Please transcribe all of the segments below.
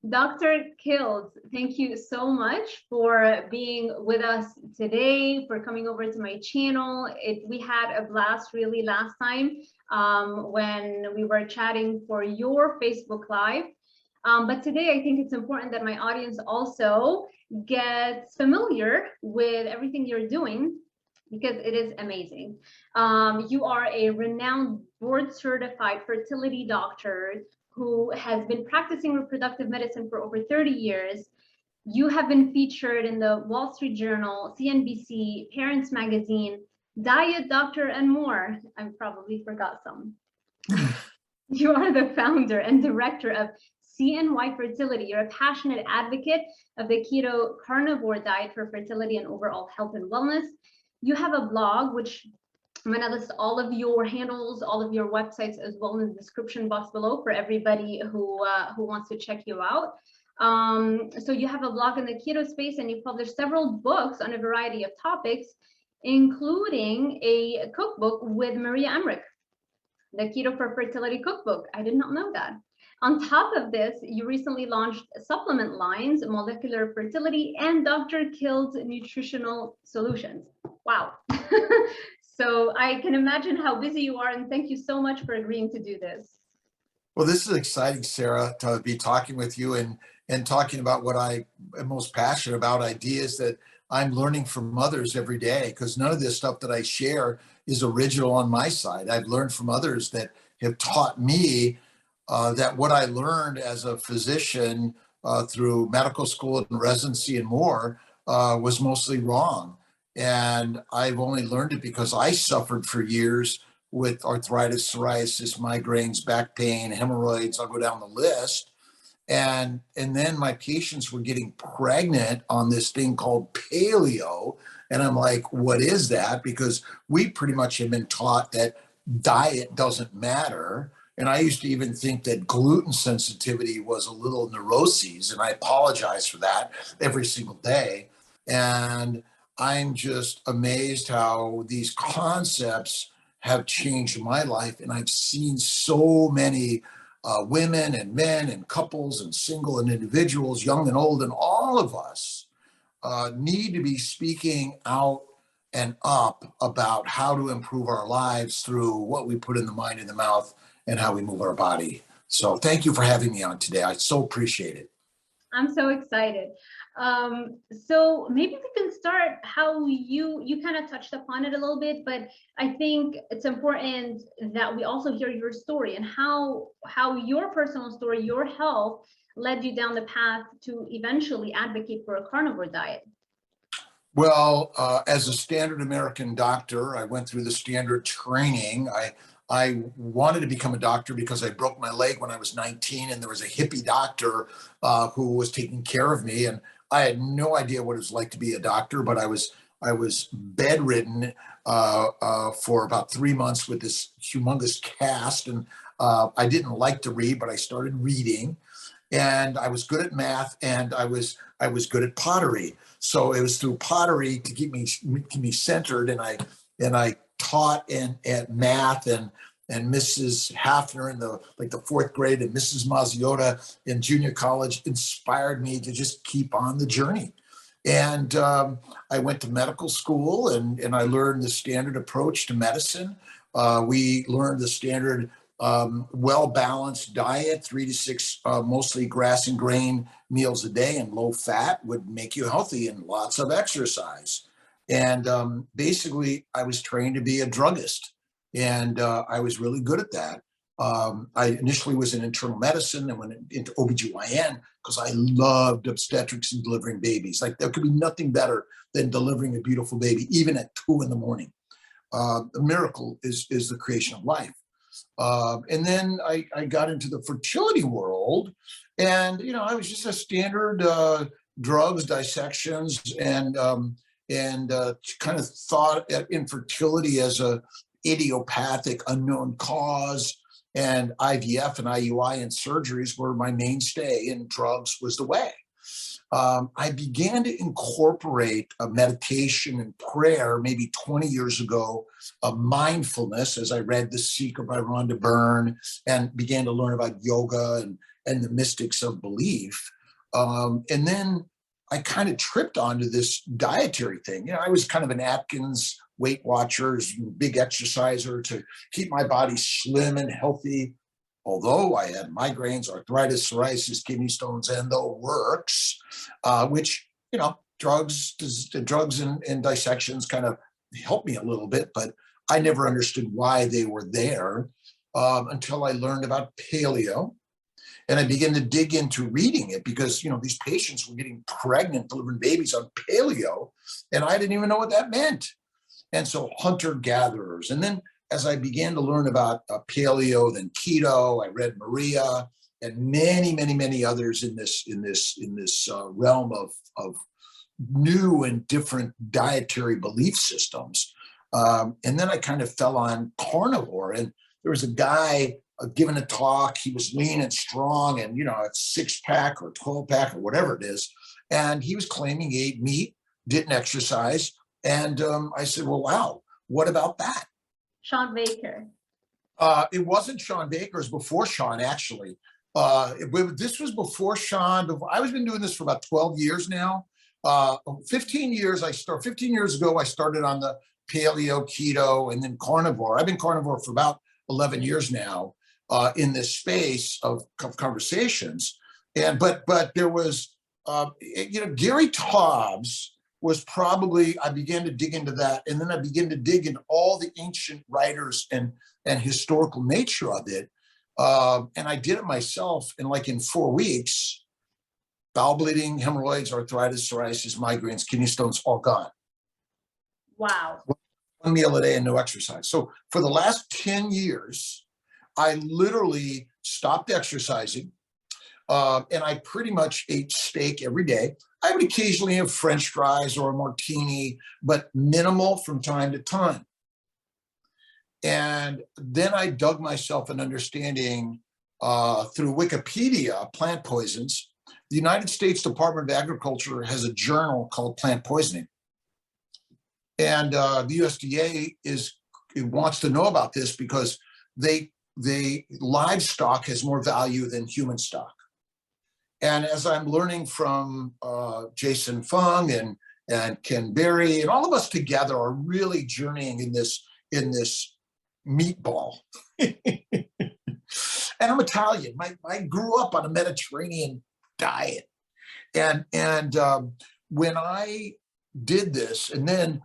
Dr. Kiltz, thank you so much for being with us today, for coming over to my channel. We had a blast really last time when we were chatting for your Facebook Live. But today I think it's important that my audience also gets familiar with everything you're doing, because it is amazing. You are a renowned board-certified fertility doctor who has been practicing reproductive medicine for over 30 years. You have been featured in the Wall Street Journal, CNBC, Parents Magazine, Diet Doctor, and more. I probably forgot some. You are the founder and director of CNY Fertility. You're a passionate advocate of the keto carnivore diet for fertility and overall health and wellness. You have a blog, which I'm going to list all of your handles, all of your websites as well in the description box below for everybody who wants to check you out. So you have a blog in the keto space, and you published several books on a variety of topics, including a cookbook with Maria Emmerich, the Keto for Fertility Cookbook. I did not know that. On top of this, you recently launched supplement lines, Molecular Fertility and Dr. Kiltz Nutritional Solutions. Wow. So I can imagine how busy you are, and thank you so much for agreeing to do this. Well, this is exciting, Sarah, to be talking with you and talking about what I am most passionate about, ideas that I'm learning from others every day, because none of this stuff that I share is original on my side. I've learned from others that have taught me that what I learned as a physician through medical school and residency and more was mostly wrong. And I've only learned it because I suffered for years with arthritis, psoriasis, migraines, back pain, hemorrhoids. I'll go down the list. And then my patients were getting pregnant on this thing called paleo. And I'm like, what is that? Because we pretty much have been taught that diet doesn't matter. And I used to even think that gluten sensitivity was a little neuroses. And I apologize for that every single day. And I'm just amazed how these concepts have changed my life. And I've seen so many women and men and couples and single and individuals, young and old, and all of us need to be speaking out and up about how to improve our lives through what we put in the mind and the mouth and how we move our body. So thank you for having me on today. I so appreciate it. I'm so excited. So maybe we can start how you kind of touched upon it a little bit, but I think it's important that we also hear your story and how your personal story, your health led you down the path to eventually advocate for a carnivore diet. Well, as a standard American doctor, I went through the standard training. I wanted to become a doctor because I broke my leg when I was 19, and there was a hippie doctor who was taking care of me, and I had no idea what it was like to be a doctor, but I was bedridden for about 3 months with this humongous cast, and I didn't like to read, but I started reading, and I was good at math, and I was good at pottery. So it was through pottery to keep me centered, and I taught at math, and Mrs. Hafner in the fourth grade and Mrs. Mazziota in junior college inspired me to just keep on the journey. And I went to medical school and I learned the standard approach to medicine. We learned the standard well-balanced diet, 3 to 6 mostly grass and grain meals a day, and low fat would make you healthy, and lots of exercise. And basically, I was trained to be a druggist, and I was really good at that. I initially was in internal medicine and went into OBGYN because I loved obstetrics and delivering babies. Like, there could be nothing better than delivering a beautiful baby, even at 2 in the morning. A miracle is the creation of life. And then I got into the fertility world, and I was just a standard drugs, dissections, and kind of thought at infertility as a idiopathic unknown cause, and IVF and IUI and surgeries were my mainstay, and drugs was the way. I began to incorporate a meditation and prayer maybe 20 years ago, mindfulness, as I read The Secret by Rhonda Byrne and began to learn about yoga and the mystics of belief. And then I kind of tripped onto this dietary thing. I was kind of an Atkins Weight Watchers, big exerciser to keep my body slim and healthy. Although I had migraines, arthritis, psoriasis, kidney stones, and the works, which, drugs and dissections kind of helped me a little bit, but I never understood why they were there until I learned about paleo. And I began to dig into reading it because, these patients were getting pregnant, delivering babies on paleo, and I didn't even know what that meant. And so hunter-gatherers. And then as I began to learn about paleo, then keto, I read Maria and many, many, many others in this realm of new and different dietary belief systems. And then I kind of fell on carnivore, and there was a guy giving a talk. He was lean and strong and, a 6-pack or 12-pack or whatever it is. And he was claiming he ate meat, didn't exercise. And I said, well, wow, what about that? Sean Baker. It wasn't Sean Baker. It was before Sean, actually. This was before Sean. I was been doing this for about 12 years now. 15 years ago, I started on the paleo, keto, and then carnivore. I've been carnivore for about 11 years now in this space of conversations. But there was, Gary Taubes was probably, I began to dig into that. And then I began to dig into all the ancient writers and historical nature of it. And I did it myself in 4 weeks, bowel bleeding, hemorrhoids, arthritis, psoriasis, migraines, kidney stones, all gone. Wow. 1 meal a day and no exercise. So for the last 10 years, I literally stopped exercising. And I pretty much ate steak every day. I would occasionally have French fries or a martini, but minimal from time to time. And then I dug myself in understanding through Wikipedia, plant poisons. The United States Department of Agriculture has a journal called Plant Poisoning. And the USDA wants to know about this because livestock has more value than human stock. And as I'm learning from Jason Fung and Ken Berry, and all of us together are really journeying in this meatball. And I'm Italian. I grew up on a Mediterranean diet. And when I did this, and then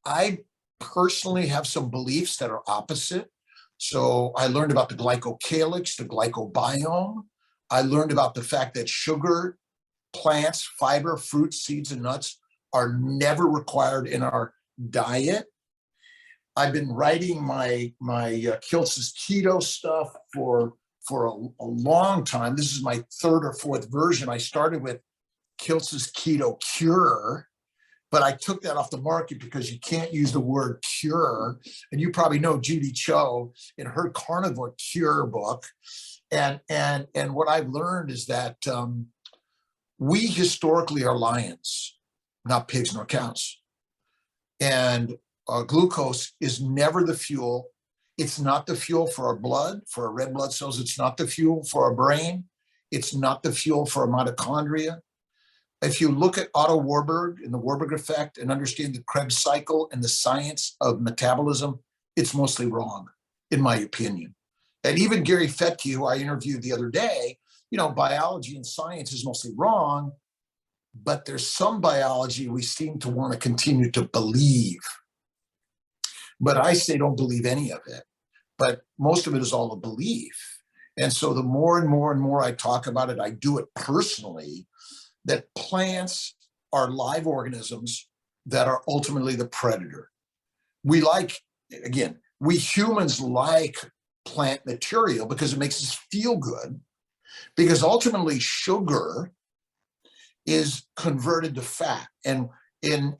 I personally have some beliefs that are opposite. So I learned about the glycocalyx, the glycobiome. I learned about the fact that sugar, plants, fiber, fruits, seeds, and nuts are never required in our diet. I've been writing my Kiltz's keto stuff for a long time. This is my 3rd or 4th version. I started with Kiltz's Keto Cure, but I took that off the market because you can't use the word cure. And you probably know Judy Cho in her Carnivore Cure book. And what I've learned is that we historically are lions, not pigs nor cows. And glucose is never the fuel. It's not the fuel for our blood, for our red blood cells. It's not the fuel for our brain. It's not the fuel for our mitochondria. If you look at Otto Warburg and the Warburg effect and understand the Krebs cycle and the science of metabolism, it's mostly wrong, in my opinion. And even Gary Fettke, who I interviewed the other day, biology and science is mostly wrong, but there's some biology we seem to want to continue to believe. But I say don't believe any of it. But most of it is all a belief. And so the more and more and more I talk about it, I do it personally, that plants are live organisms that are ultimately the predator. We humans like plant material because it makes us feel good, because ultimately sugar is converted to fat. And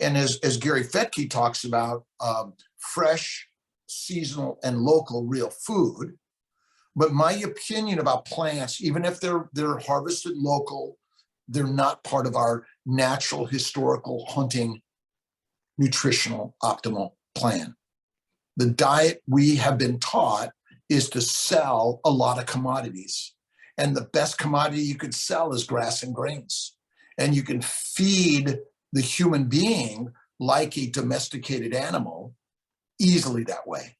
as Gary Fettke talks about, fresh, seasonal, and local real food. But my opinion about plants, even if they're harvested local, they're not part of our natural, historical, hunting, nutritional, optimal plan. The diet we have been taught is to sell a lot of commodities. And the best commodity you could sell is grass and grains. And you can feed the human being like a domesticated animal easily that way.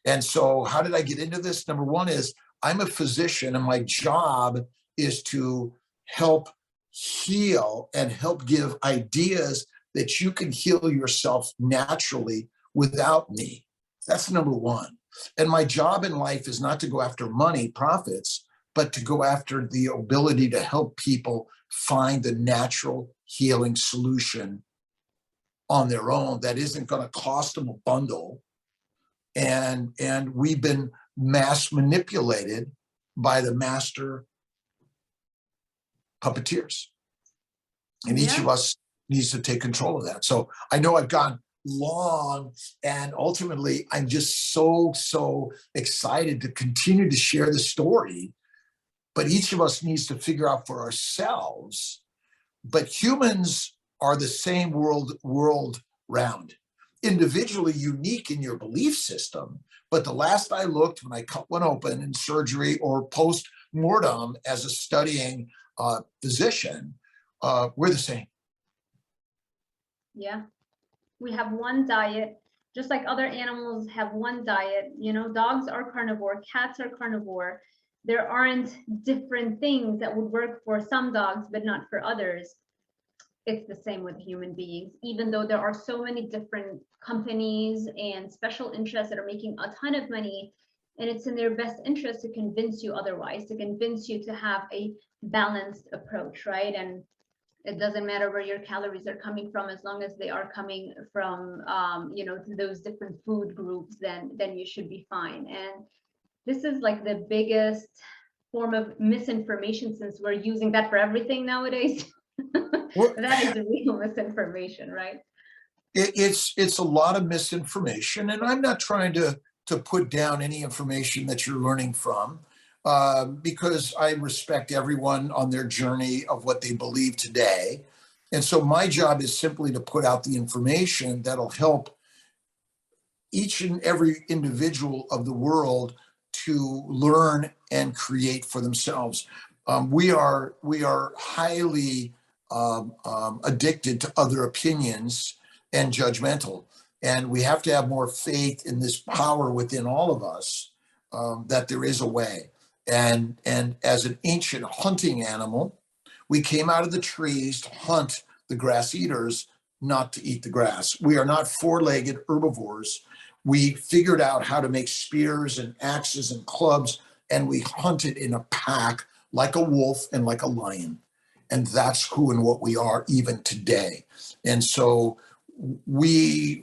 And so how did I get into this? Number one is I'm a physician, and my job is to help heal and help give ideas that you can heal yourself naturally without me. That's number one. And my job in life is not to go after money, profits, but to go after the ability to help people find the natural healing solution on their own that isn't going to cost them a bundle. And we've been mass manipulated by the master puppeteers. And each of us needs to take control of that. So I know I've gone long, and ultimately I'm just so excited to continue to share the story. But each of us needs to figure out for ourselves. But humans are the same world round, individually unique in your belief system. But the last I looked, when I cut one open in surgery or post-mortem as a studying physician, we're the same. Yeah. We have one diet, just like other animals have one diet. You know, dogs are carnivore, cats are carnivore. There aren't different things that would work for some dogs, but not for others. It's the same with human beings, even though there are so many different companies and special interests that are making a ton of money, and it's in their best interest to convince you otherwise, to convince you to have a balanced approach, right? And it doesn't matter where your calories are coming from, as long as they are coming from, you know, those different food groups, then you should be fine. And this is like the biggest form of misinformation, since we're using that for everything nowadays. That is real misinformation, right? It's a lot of misinformation, and I'm not trying to put down any information that you're learning from, because I respect everyone on their journey of what they believe today. And so my job is simply to put out the information that'll help each and every individual of the world to learn and create for themselves. We are highly addicted to other opinions and judgmental. And we have to have more faith in this power within all of us, that there is a way. And as an ancient hunting animal, we came out of the trees to hunt the grass eaters, not to eat the grass. We are not four-legged herbivores. We figured out how to make spears and axes and clubs, and we hunted in a pack like a wolf and like a lion. And that's who and what we are even today. And so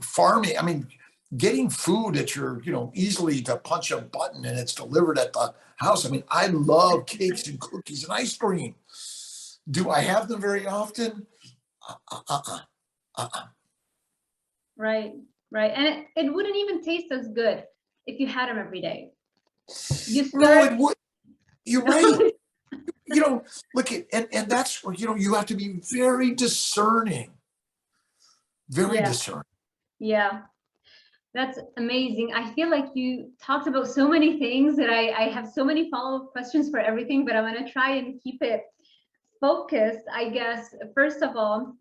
farming, I mean, getting food at your, easily to punch a button and it's delivered at the house. I mean, I love cakes and cookies and ice cream. Do I have them very often? Right. And it wouldn't even taste as good if you had them every day. No, it would. You're right. Look at, and that's where, you have to be very discerning. Very discerning. Yeah. That's amazing. I feel like you talked about so many things that I have so many follow-up questions for everything, but I'm going to try and keep it focused. I guess, first of all,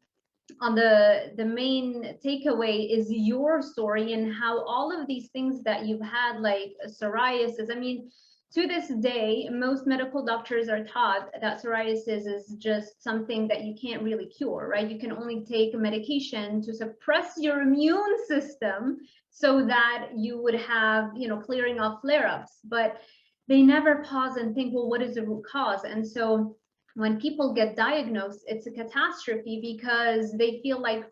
on the main takeaway is your story and how all of these things that you've had, like psoriasis. I mean, to this day, most medical doctors are taught that psoriasis is just something that you can't really cure, right? You can only take medication to suppress your immune system so that you would have, clearing of flare-ups. But they never pause and think, well, what is the root cause? And so when people get diagnosed, it's a catastrophe because they feel like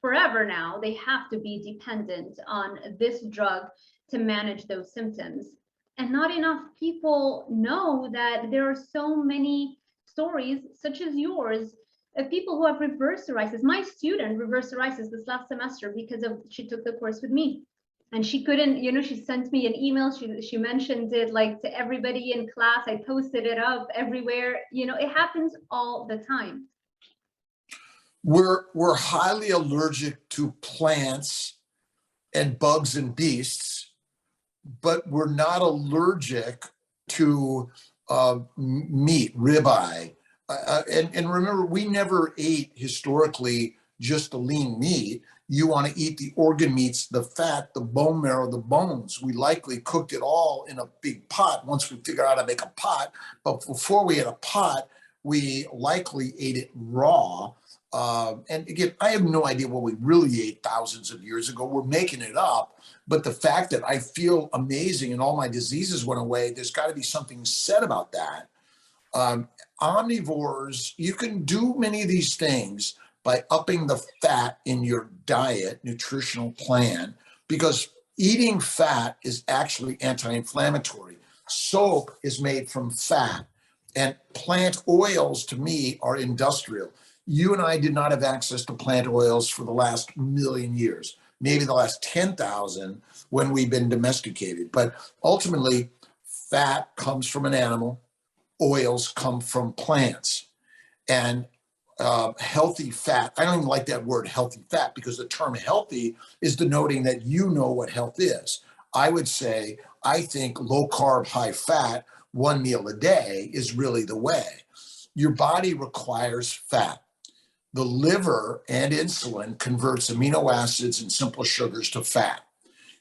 forever now, they have to be dependent on this drug to manage those symptoms. And not enough people know that there are so many stories, such as yours, of people who have reverse psoriasis. My student reversed psoriasis this last semester because she took the course with me. And she couldn't, she sent me an email. She mentioned it like to everybody in class. I posted it up everywhere. It happens all the time. We're highly allergic to plants and bugs and beasts, but we're not allergic to meat, ribeye. And remember, we never ate historically just the lean meat. You want to eat the organ meats, the fat, the bone marrow, the bones. We likely cooked it all in a big pot once we figured out how to make a pot. But before we had a pot, we likely ate it raw. And again, I have no idea what we really ate thousands of years ago. We're making it up. But the fact that I feel amazing and all my diseases went away, there's got to be something said about that. Omnivores, you can do many of these things by upping the fat in your diet, nutritional plan, because eating fat is actually anti-inflammatory. Soap is made from fat, and plant oils to me are industrial. You and I did not have access to plant oils for the last million years, maybe the last 10,000 when we've been domesticated. But ultimately, fat comes from an animal. Oils come from plants. And healthy fat, I don't even like that word healthy fat, because the term healthy is denoting that you know what health is. I would say, I think low carb, high fat, one meal a day is really the way. Your body requires fat. The liver and insulin converts amino acids and simple sugars to fat.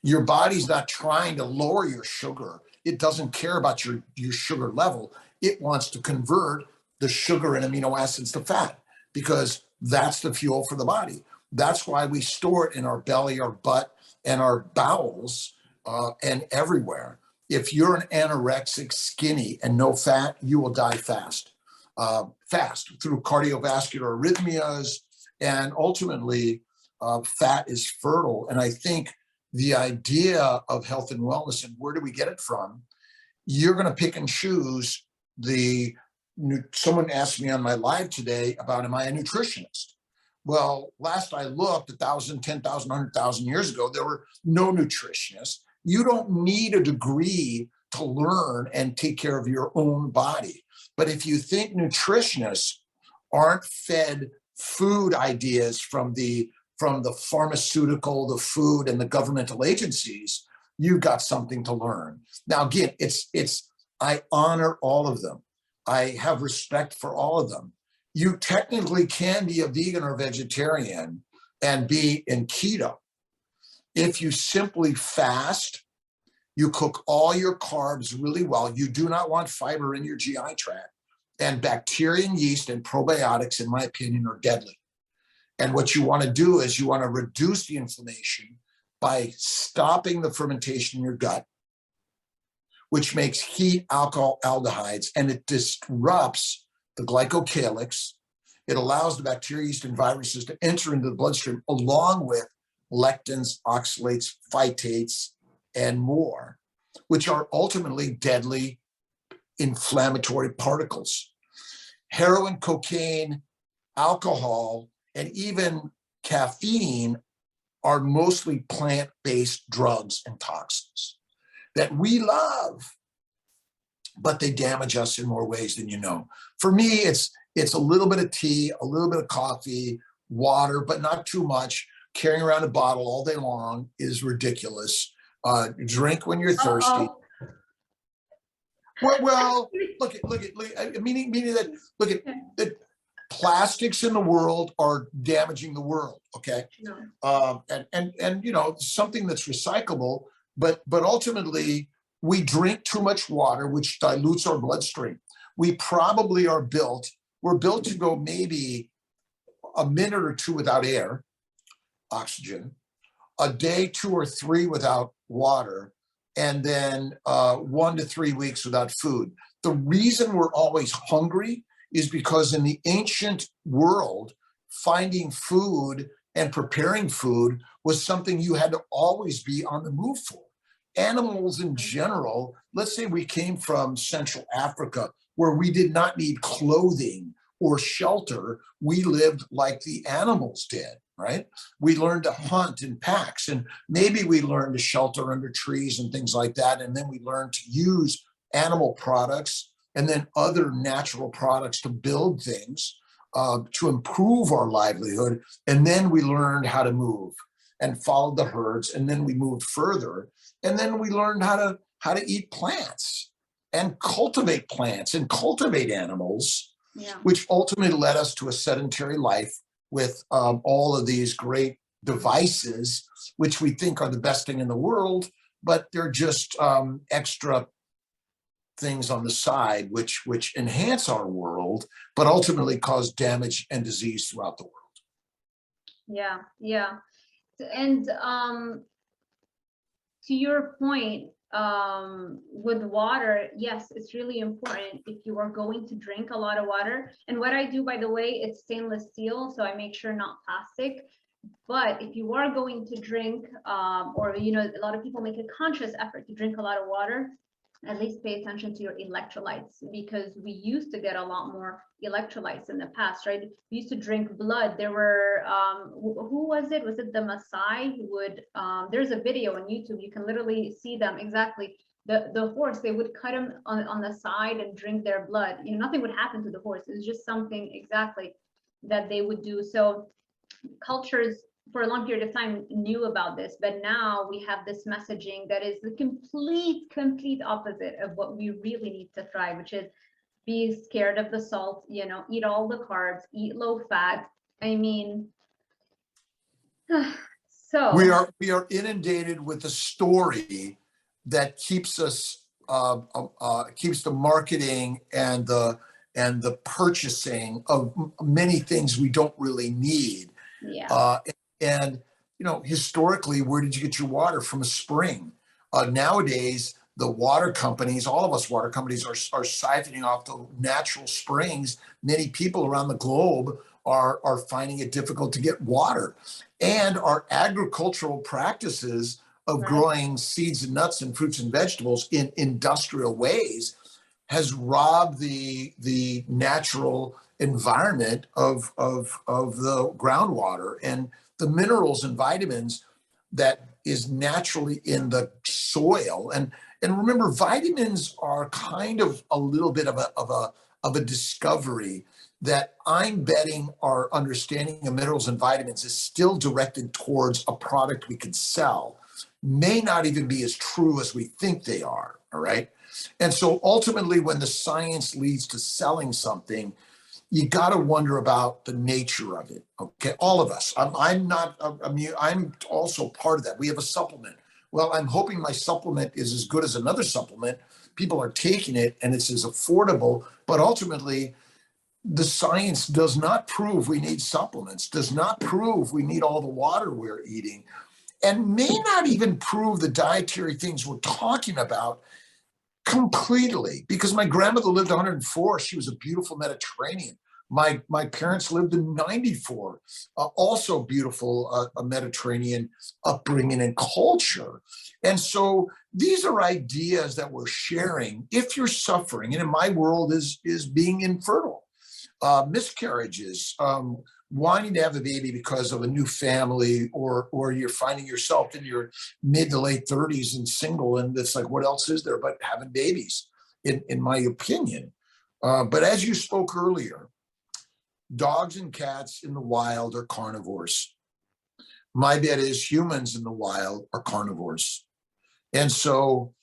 Your body's not trying to lower your sugar. It doesn't care about your sugar level. It wants to convert the sugar and amino acids to fat, because that's the fuel for the body. That's why we store it in our belly, our butt, and our bowels, and everywhere. If you're an anorexic, skinny, and no fat, you will die fast through cardiovascular arrhythmias. And ultimately, fat is fertile. And I think the idea of health and wellness, and where do we get it from? You're going to pick and choose someone asked me on my live today about, am I a nutritionist? Well, last I looked, 1,000, 10,000, 100,000 years ago, there were no nutritionists. You don't need a degree to learn and take care of your own body. But if you think nutritionists aren't fed food ideas from the pharmaceutical, the food, and the governmental agencies, you've got something to learn. Now, again, I honor all of them. I have respect for all of them. You technically can be a vegan or vegetarian and be in keto. If you simply fast, you cook all your carbs really well. You do not want fiber in your GI tract. And bacteria and yeast and probiotics, in my opinion, are deadly. And what you want to do is you want to reduce the inflammation by stopping the fermentation in your gut, which makes heat alcohol aldehydes, and it disrupts the glycocalyx. It allows the bacteria, yeast, and viruses to enter into the bloodstream, along with lectins, oxalates, phytates, and more, which are ultimately deadly inflammatory particles. Heroin, cocaine, alcohol, and even caffeine are mostly plant-based drugs and toxins that we love, but they damage us in more ways than you know. For me, it's a little bit of tea, a little bit of coffee, water, but not too much. Carrying around a bottle all day long is ridiculous. Drink when you're thirsty. Well, look at meaning that, look at that. Plastics in the world are damaging the world. Okay, no. And you know, something that's recyclable. But ultimately, we drink too much water, which dilutes our bloodstream. We probably we're built to go maybe a minute or two without air, oxygen, a day, 2 or 3 without water, and then 1 to 3 weeks without food. The reason we're always hungry is because in the ancient world, finding food and preparing food was something you had to always be on the move for. Animals in general, let's say we came from Central Africa, where we did not need clothing or shelter. We lived like the animals did, right? We learned to hunt in packs, and maybe we learned to shelter under trees and things like that. And then we learned to use animal products and then other natural products to build things, to improve our livelihood. And then we learned how to move and followed the herds. And then we moved further. And then we learned how to eat plants. and cultivate plants and cultivate animals, Yeah. which ultimately led us to a sedentary life with all of these great devices, which we think are the best thing in the world, but they're just extra things on the side, which enhance our world, but ultimately cause damage and disease throughout the world. Yeah, yeah. And to your point, with water, yes, it's really important if you are going to drink a lot of water. And what I do, by the way, it's stainless steel, so I make sure not plastic. But if you are going to drink, or a lot of people make a conscious effort to drink a lot of water, at least pay attention to your electrolytes, because we used to get a lot more electrolytes in the past, right? We used to drink blood. There were, who was it? Was it the Maasai who would, there's a video on YouTube, you can literally see them exactly. The horse, they would cut him on the side and drink their blood. Nothing would happen to the horse. It was just something exactly that they would do. So cultures for a long period of time knew about this, but now we have this messaging that is the complete opposite of what we really need to thrive, which is be scared of the salt, eat all the carbs, eat low fat. I mean, so we are inundated with a story that keeps us keeps the marketing and the purchasing of many things we don't really need. Yeah. And historically, where did you get your water? From a spring. Nowadays, the water companies, all of us water companies, are siphoning off the natural springs. Many people around the globe are finding it difficult to get water. And our agricultural practices of growing seeds and nuts and fruits and vegetables in industrial ways has robbed the natural environment of the groundwater and the minerals and vitamins that is naturally in the soil. And remember, vitamins are kind of a little bit of a discovery that I'm betting our understanding of minerals and vitamins is still directed towards a product we could sell. May not even be as true as we think they are, all right? And so ultimately, when the science leads to selling something, you got to wonder about the nature of it. Okay, all of us. I'm also part of that. We have a supplement. Well, I'm hoping my supplement is as good as another supplement. People are taking it and it's as affordable, but ultimately, the science does not prove we need supplements, does not prove we need all the water we're eating, and may not even prove the dietary things we're talking about completely. Because my grandmother lived 104. She was a beautiful Mediterranean. My parents lived in 94, also beautiful, a Mediterranean upbringing and culture. And so these are ideas that we're sharing if you're suffering. And in my world is being infertile, miscarriages, wanting to have a baby because of a new family, or you're finding yourself in your mid to late 30s and single, and it's like, what else is there but having babies, in my opinion. But as you spoke earlier, dogs and cats in the wild are carnivores. My bet is humans in the wild are carnivores. And so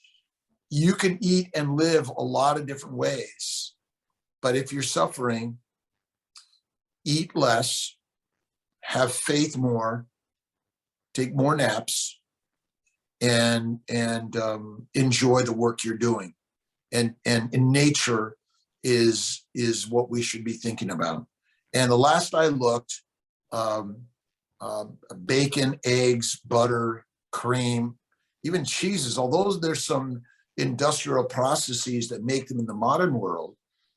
you can eat and live a lot of different ways, but if you're suffering, eat less, have faith more, take more naps, and enjoy the work you're doing. And in nature is what we should be thinking about. And the last I looked, bacon, eggs, butter, cream, even cheeses, although there's some industrial processes that make them in the modern world,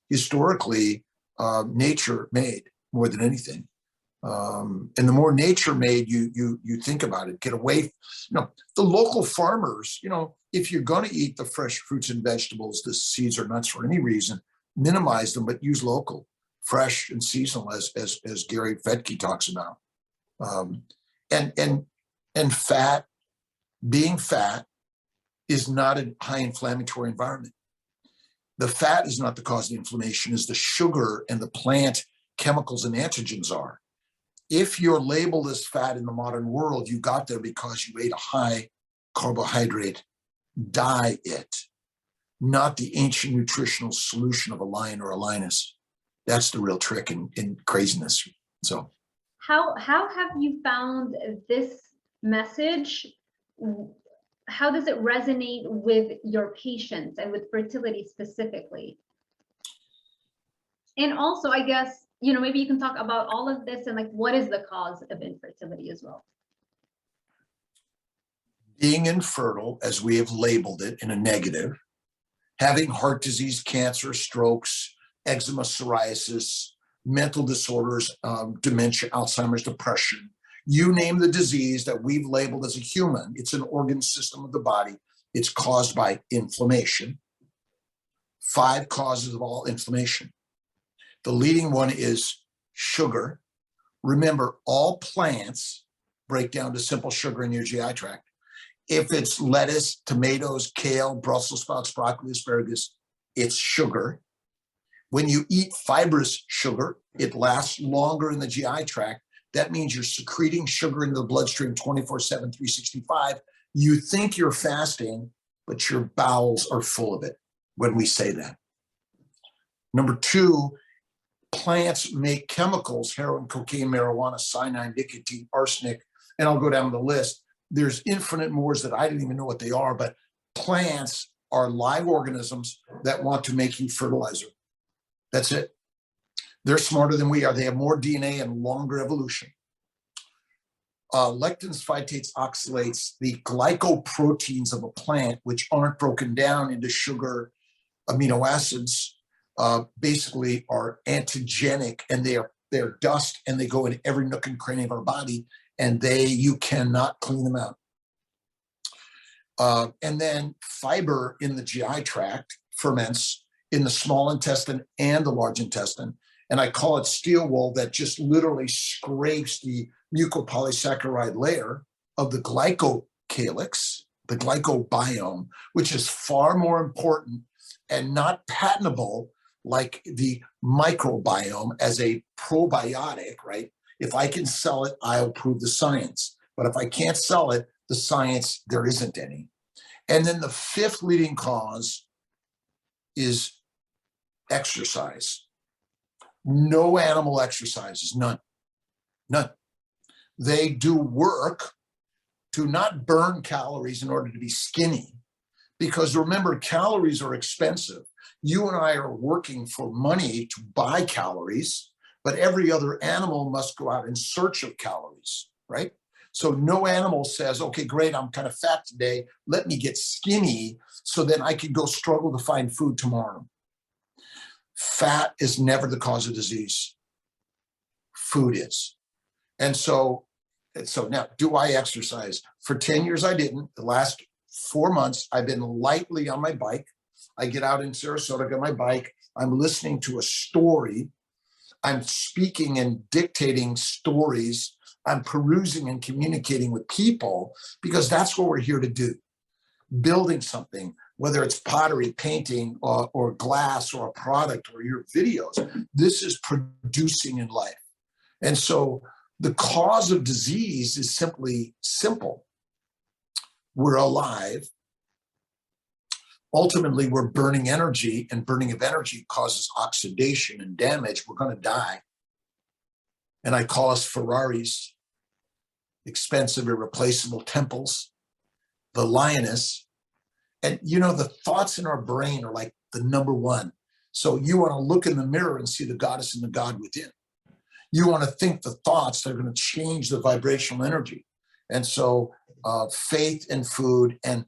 historically, nature made more than anything. And the more nature made you think about it, get away, the local farmers, if you're going to eat the fresh fruits and vegetables, the seeds or nuts for any reason, minimize them, but use local, fresh and seasonal, as Gary Fetke talks about. And fat, being fat is not a high inflammatory environment. The fat is not the cause of the inflammation, is the sugar and the plant chemicals and antigens are. If you're labeled as fat in the modern world, you got there because you ate a high carbohydrate diet. not the ancient nutritional solution of a lion or a lioness. That's the real trick in craziness. So how have you found this message? How does it resonate with your patients and with fertility specifically? And also, I guess, you know, maybe you can talk about all of this and like, what is the cause of infertility as well? Being infertile, as we have labeled it in a negative, having heart disease, cancer, strokes, eczema, psoriasis, mental disorders, dementia, Alzheimer's, depression, you name the disease that we've labeled as a human, it's an organ system of the body. It's caused by inflammation. 5 causes of all inflammation. The leading one is sugar. Remember, all plants break down to simple sugar in your GI tract. If it's lettuce, tomatoes, kale, Brussels sprouts, broccoli, asparagus, it's sugar. When you eat fibrous sugar, it lasts longer in the GI tract. That means you're secreting sugar into the bloodstream 24/7, 365. You think you're fasting, but your bowels are full of it when we say that. Number 2, plants make chemicals, heroin, cocaine, marijuana, cyanide, nicotine, arsenic, and I'll go down the list. There's infinite more that I didn't even know what they are, but plants are live organisms that want to make you fertilizer. That's it. They're smarter than we are. They have more DNA and longer evolution. Lectins, phytates, oxalates, the glycoproteins of a plant, which aren't broken down into sugar, amino acids, basically are antigenic, and they're dust, and they go in every nook and cranny of our body, and you cannot clean them out. And then fiber in the GI tract ferments in the small intestine and the large intestine. And I call it steel wool that just literally scrapes the mucopolysaccharide layer of the glycocalyx, the glycobiome, which is far more important and not patentable like the microbiome as a probiotic, right? If I can sell it, I'll prove the science. But if I can't sell it, the science, there isn't any. And then the 5th leading cause is exercise. No animal exercises, none. They do work to not burn calories in order to be skinny, because remember, calories are expensive. You and I are working for money to buy calories, but every other animal must go out in search of calories, right? So no animal says, okay, great, I'm kind of fat today, let me get skinny so then I can go struggle to find food tomorrow. Fat is never the cause of disease. Food is. And so now, do I exercise? For 10 years, I didn't. The last 4 months, I've been lightly on my bike. I get out in Sarasota, get my bike. I'm listening to a story. I'm speaking and dictating stories. I'm perusing and communicating with people, because that's what we're here to do. Building something, whether it's pottery, painting, or glass, or a product, or your videos, this is producing in life. And so the cause of disease is simply simple. We're alive. Ultimately, we're burning energy, and burning of energy causes oxidation and damage. We're going to die. And I call us Ferraris, expensive, irreplaceable temples, the lioness. And you know, the thoughts in our brain are like the number one. So you want to look in the mirror and see the goddess and the god within. You want to think the thoughts that are going to change the vibrational energy. And so faith and food, and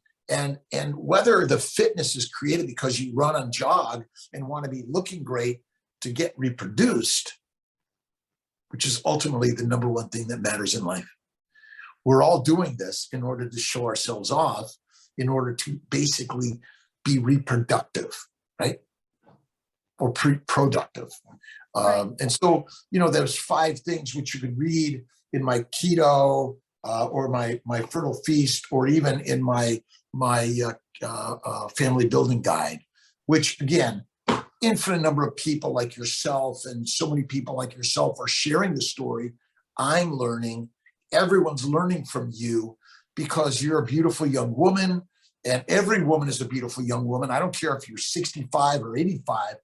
whether the fitness is created because you run and jog and want to be looking great to get reproduced, which is ultimately the number one thing that matters in life. We're all doing this in order to show ourselves off, in order to basically be reproductive, right? Or productive. And so, you know, there's 5 things which you could read in my Keto or my Fertile Feast, or even in my family building guide, which again, infinite number of people like yourself, and so many people like yourself are sharing the story. I'm learning. Everyone's learning from you, because you're a beautiful young woman. And every woman is a beautiful young woman. I don't care if you're 65 or 85.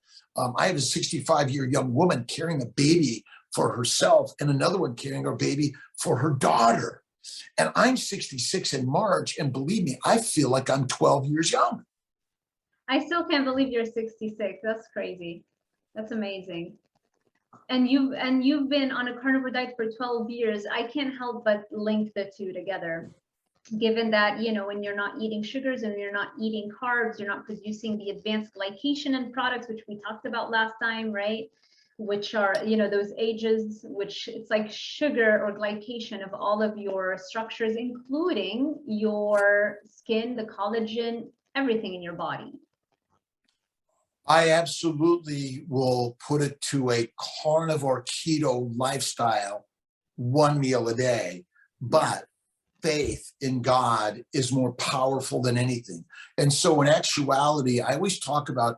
I have a 65-year young woman carrying a baby for herself and another one carrying her baby for her daughter. And I'm 66 in March, and believe me, I feel like I'm 12 years young. I still can't believe you're 66. That's crazy. That's amazing. And you've been on a carnivore diet for 12 years. I can't help but link the two together, given that, you know, when you're not eating sugars and you're not eating carbs, you're not producing the advanced glycation end products, which we talked about last time, right? Which are, you know, those ages, which it's like sugar or glycation of all of your structures, including your skin, the collagen, everything in your body. I absolutely will put it to a carnivore keto lifestyle, one meal a day, but faith in God is more powerful than anything. And so in actuality, I always talk about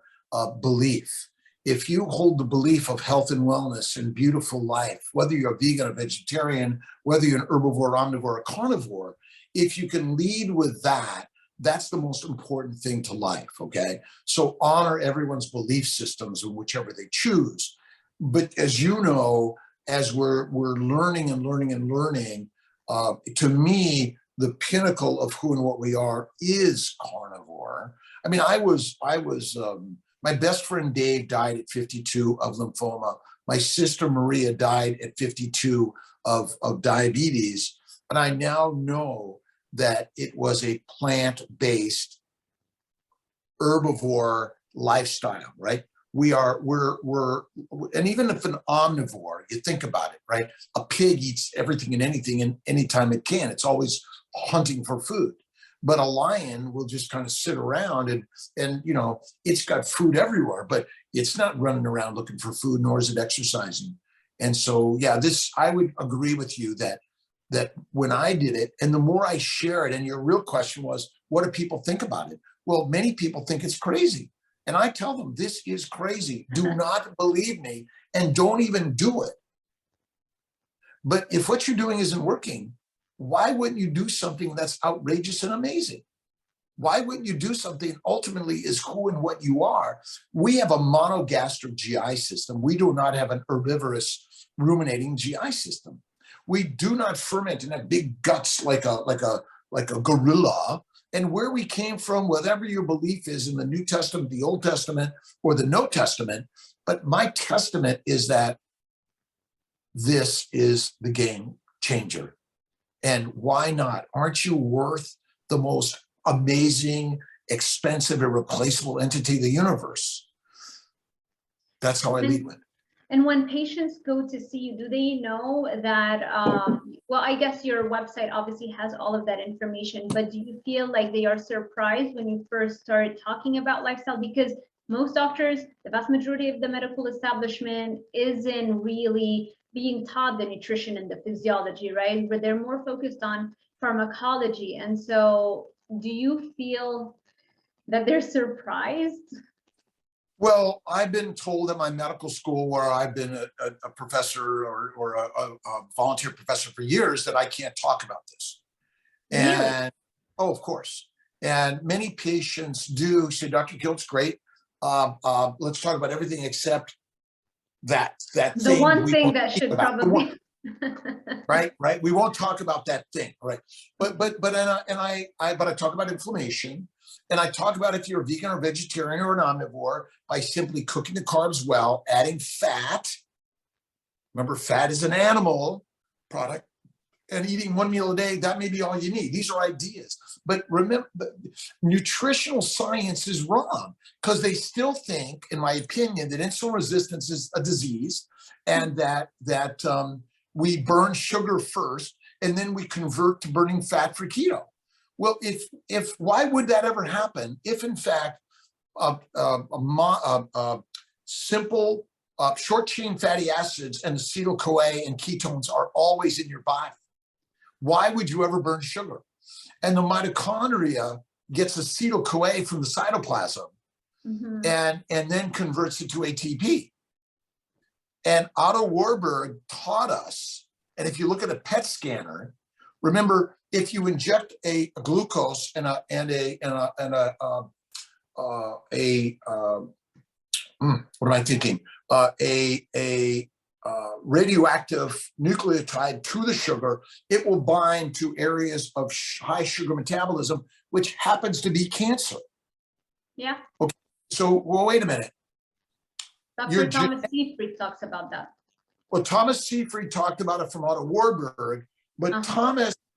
belief. If you hold the belief of health and wellness and beautiful life, whether you're a vegan or vegetarian, whether you're an herbivore, omnivore, or carnivore, if you can lead with that, that's the most important thing to life, okay? So honor everyone's belief systems and whichever they choose. But as you know, as we're learning and learning and learning, to me, the pinnacle of who and what we are is carnivore. I mean, my best friend Dave died at 52 of lymphoma. My sister Maria died at 52 of diabetes. And I now know that it was a plant-based herbivore lifestyle, right? And even if an omnivore, you think about it, right? A pig eats everything and anything and anytime it can. It's always hunting for food. But a lion will just kind of sit around and you know, it's got food everywhere, but it's not running around looking for food, nor is it exercising. And so, yeah, I would agree with you that when I did it, and the more I share it, and your real question was, what do people think about it? Well, many people think it's crazy. And I tell them, this is crazy. Do not believe me and don't even do it. But if what you're doing isn't working, why wouldn't you do something that's outrageous and amazing? Why wouldn't you do something ultimately is who and what you are? We have a monogastric GI system. We do not have an herbivorous ruminating GI system. We do not ferment and have big guts like a gorilla. And where we came from, whatever your belief is in the New Testament, the Old Testament, or the No Testament, but my testament is that this is the game changer. And why not? Aren't you worth the most amazing, expensive, irreplaceable entity in the universe? That's how I lead with. And when patients go to see you, do they know that, well, I guess your website obviously has all of that information, but do you feel like they are surprised when you first start talking about lifestyle? Because most doctors, the vast majority of the medical establishment isn't really being taught the nutrition and the physiology, right? But they're more focused on pharmacology. And so do you feel that they're surprised? Well, I've been told at my medical school, where I've been a professor or a volunteer professor for years, that I can't talk about this. And really? Oh, of course. And many patients do say, Dr. Kiltz, great. Let's talk about everything except that thing. The one thing that should probably. Right. We won't talk about that thing. Right. But I talk about inflammation. And I talk about if you're a vegan or vegetarian or an omnivore, by simply cooking the carbs well, adding fat. Remember, fat is an animal product, and eating one meal a day, that may be all you need. These are ideas. But remember, nutritional science is wrong, because they still think, in my opinion, that insulin resistance is a disease, and that we burn sugar first, and then we convert to burning fat for keto. Well, if why would that ever happen if, in fact, simple short chain fatty acids and acetyl-CoA and ketones are always in your body? Why would you ever burn sugar? And the mitochondria gets acetyl-CoA from the cytoplasm, and then converts it to ATP. And Otto Warburg taught us, and if you look at a PET scanner, Remember, if you inject a glucose and what am I thinking? Radioactive nucleotide to the sugar, it will bind to areas of high sugar metabolism, which happens to be cancer. Yeah. Okay. So, well, wait a minute. Dr. Thomas Seyfried talks about that. Well, Thomas Seyfried talked about it from Otto Warburg, but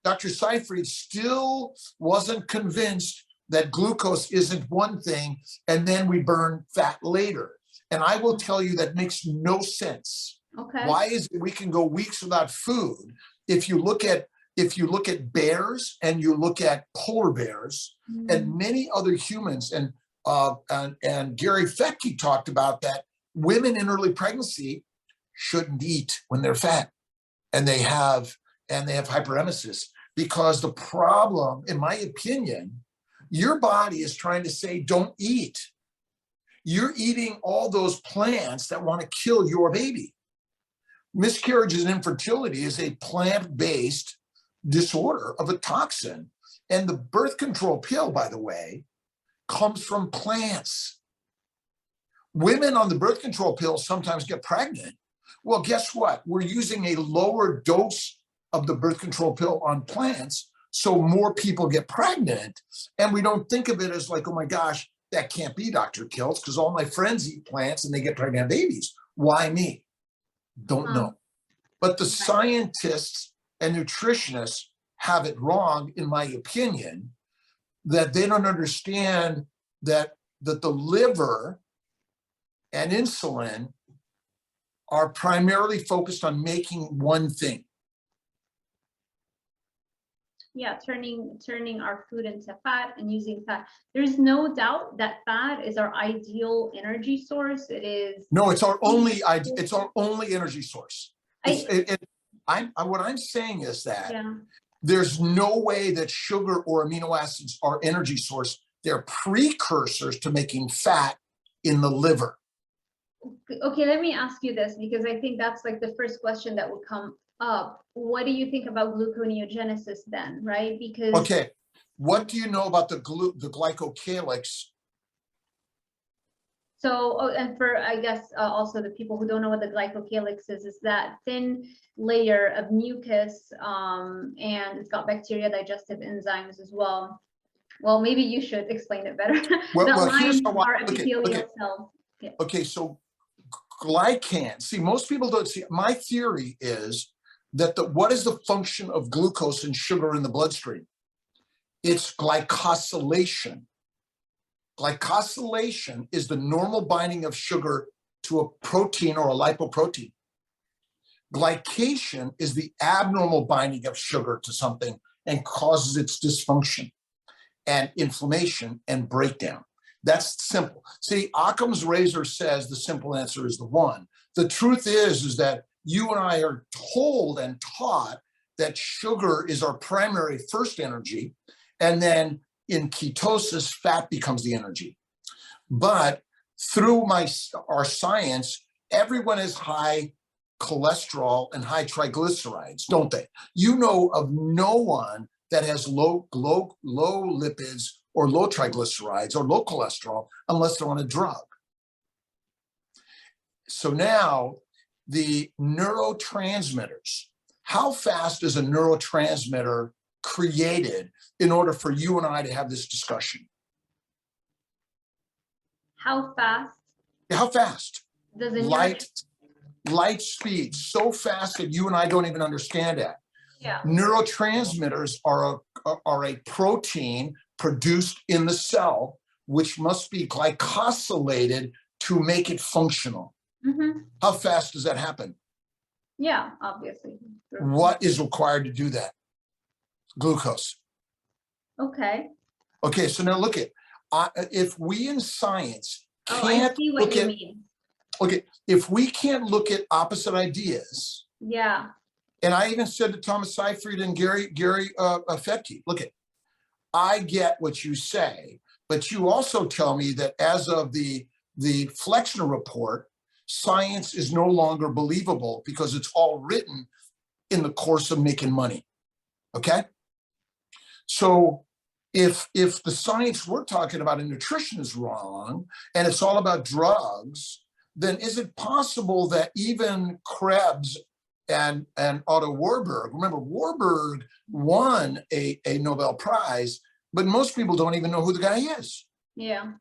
Dr. Seyfried still wasn't convinced that glucose isn't one thing, and then we burn fat later. And I will tell you that makes no sense. Okay. Why is it we can go weeks without food? If you look at bears and you look at polar bears and many other humans, and Gary Fettke talked about that women in early pregnancy shouldn't eat when they're fat, and they have hyperemesis, because the problem, in my opinion, your body is trying to say don't eat. You're eating all those plants that want to kill your baby. Miscarriages and infertility is a plant-based disorder of a toxin. And the birth control pill, by the way, comes from plants. Women on the birth control pill sometimes get pregnant. Well, guess what? We're using a lower dose of the birth control pill on plants, so more people get pregnant. And we don't think of it as like, oh my gosh, that can't be Dr. Kiltz, because all my friends eat plants and they get pregnant babies. Why me? Don't know. But the scientists and nutritionists have it wrong, in my opinion, that they don't understand that the liver and insulin are primarily focused on making one thing. Yeah, turning our food into fat and using fat. There's no doubt that fat is our ideal energy source. It is. No, it's our only energy source. What I'm saying is that there's no way that sugar or amino acids are energy source. They're precursors to making fat in the liver. Okay, let me ask you this, because I think that's like the first question that would come up. What do you think about gluconeogenesis then, right? Because okay, what do you know about the glycocalyx? So, and for, I guess, also the people who don't know what the glycocalyx is that thin layer of mucus, and it's got bacteria, digestive enzymes as well. Well, maybe you should explain it better. Well, here's our epithelial cells. Yeah. Okay, so glycan. See, most people don't see. My theory is that what is the function of glucose and sugar in the bloodstream? It's glycosylation. Glycosylation is the normal binding of sugar to a protein or a lipoprotein. Glycation is the abnormal binding of sugar to something and causes its dysfunction and inflammation and breakdown. That's simple. See, Occam's razor says the simple answer is the one. The truth is that you and I are told and taught that sugar is our primary first energy, and then in ketosis, fat becomes the energy. But through our science, everyone has high cholesterol and high triglycerides, don't they? You know of no one that has low lipids or low triglycerides or low cholesterol unless they're on a drug. So now the neurotransmitters, how fast is a neurotransmitter created in order for you and I to have this discussion? How fast? How fast? Does it light speed, so fast that you and I don't even understand it. Yeah. Neurotransmitters are a protein produced in the cell, which must be glycosylated to make it functional. Mm-hmm. How fast does that happen? Yeah, obviously. What is required to do that? Glucose. Okay. Okay, so now look at, if we in science I see what you mean. Okay, if we can't look at opposite ideas. Yeah. And I even said to Thomas Seyfried and Gary Fettke, look at, I get what you say, but you also tell me that as of the Flexner report, science is no longer believable because it's all written in the course of making money. okay? So if the science we're talking about in nutrition is wrong and it's all about drugs, then is it possible that even Krebs and Otto Warburg, remember Warburg won a Nobel Prize, but most people don't even know who the guy is. Yeah.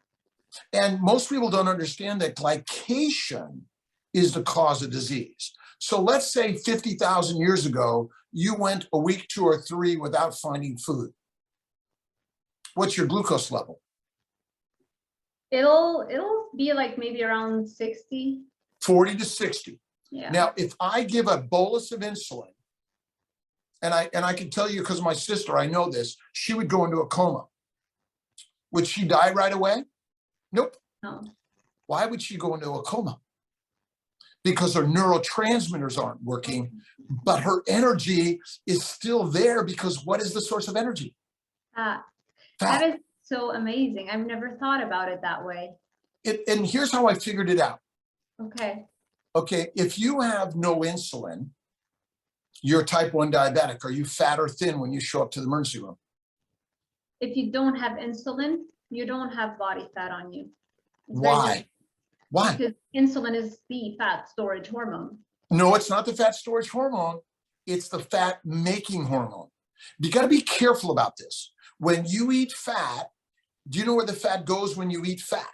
And most people don't understand that glycation is the cause of disease. So let's say 50,000 years ago, you went a week, 2 or 3 without finding food. What's your glucose level? It'll be like maybe around 60. 40 to 60. Yeah. Now, if I give a bolus of insulin, and I can tell you because my sister, I know this, she would go into a coma. Would she die right away? Nope. No. Why would she go into a coma? Because her neurotransmitters aren't working, but her energy is still there because what is the source of energy? Fat. That is so amazing. I've never thought about it that way. And here's how I figured it out. Okay. Okay, if you have no insulin, you're type 1 diabetic. Are you fat or thin when you show up to the emergency room? If you don't have insulin, you don't have body fat on you. Why? Why? Because insulin is the fat storage hormone. No, it's not the fat storage hormone. It's the fat making hormone. You got to be careful about this. When you eat fat, do you know where the fat goes when you eat fat?